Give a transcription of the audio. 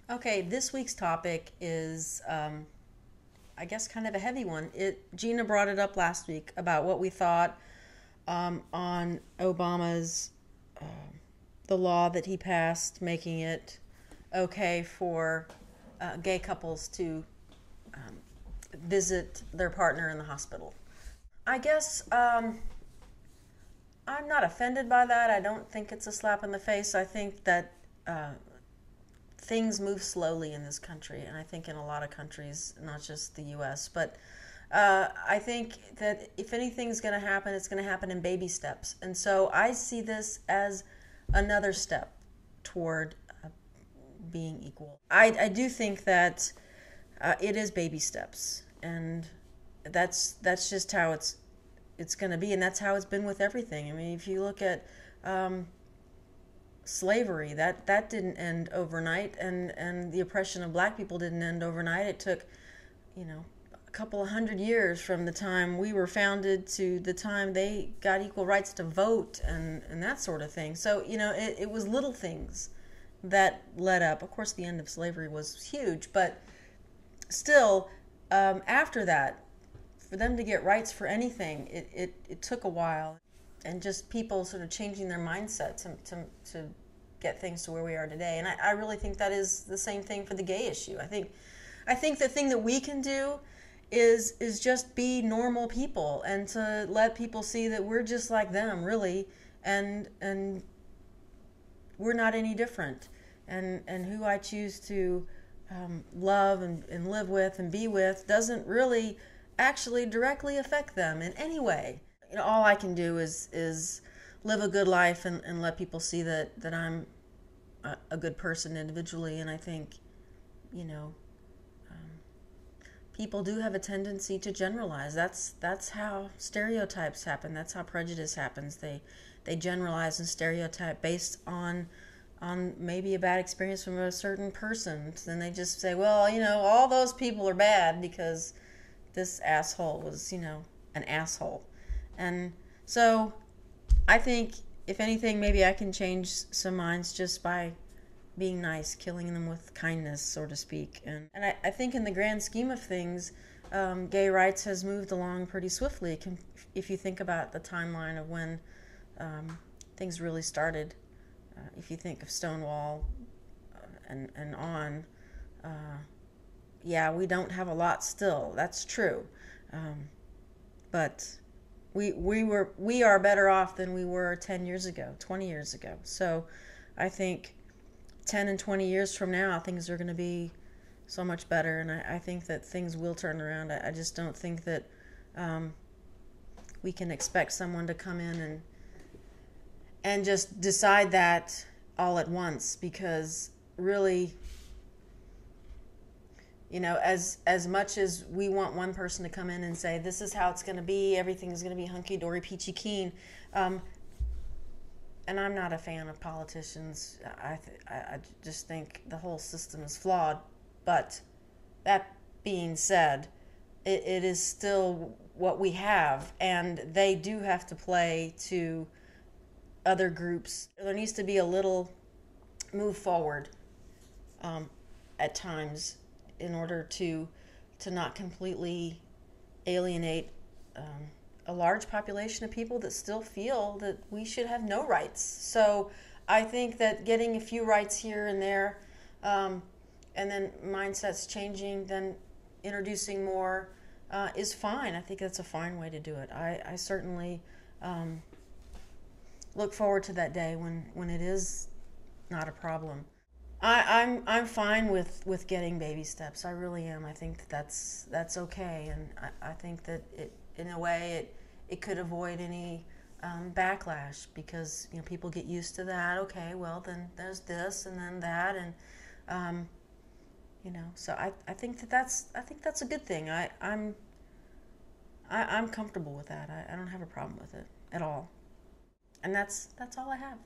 Okay, this week's topic is, I guess, kind of a heavy one. Gina brought it up last week about what we thought on Obama's the law that he passed, making it okay for gay couples to visit their partner in the hospital. I guess I'm not offended by that. I don't think it's a slap in the face. I think that things move slowly in this country, and I think in a lot of countries, not just the U.S. But I think that if anything's going to happen, it's going to happen in baby steps. And so I see this as another step toward being equal. I do think that it is baby steps, and that's just how it's going to be, and that's how it's been with everything. I mean, if you look at slavery, that didn't end overnight, and the oppression of black people didn't end overnight. It took, a couple of 100 years from the time we were founded to the time they got equal rights to vote and that sort of thing. So, it was little things that led up. Of course, the end of slavery was huge, but still, after that, for them to get rights for anything, it took a while. And just people sort of changing their mindset to get things to where we are today. And I really think that is the same thing for the gay issue. I think the thing that we can do is just be normal people, and to let people see that we're just like them, really, and we're not any different. And who I choose to love and live with and be with doesn't really actually directly affect them in any way. All I can do is live a good life and let people see that I'm a good person individually. And I think, people do have a tendency to generalize. That's how stereotypes happen. That's how prejudice happens. They generalize and stereotype based on maybe a bad experience from a certain person. Then they just say, well, all those people are bad because this asshole was, an asshole. And so I think, if anything, maybe I can change some minds just by being nice, killing them with kindness, so to speak. And I think in the grand scheme of things, gay rights has moved along pretty swiftly. If you think about the timeline of when things really started, if you think of Stonewall and on, yeah, we don't have a lot still. That's true. But we are better off than we were 10 years ago, 20 years ago. So I think 10 and 20 years from now, things are going to be so much better, and I think that things will turn around. I just don't think that we can expect someone to come in and just decide that all at once, because really, as much as we want one person to come in and say, this is how it's going to be, everything is going to be hunky-dory, peachy keen, and I'm not a fan of politicians. I just think the whole system is flawed. But that being said, it is still what we have, and they do have to play to other groups. There needs to be a little move forward at times, in order to not completely alienate a large population of people that still feel that we should have no rights. So I think that getting a few rights here and there, and then mindsets changing, then introducing more, is fine. I think that's a fine way to do it. I certainly look forward to that day when it is not a problem. I'm fine with getting baby steps. I really am. I think that's okay, and I think that in a way it could avoid any backlash, because people get used to that. Okay, well, then there's this and then that, and so I think that's a good thing. I'm comfortable with that. I don't have a problem with it at all, and that's all I have.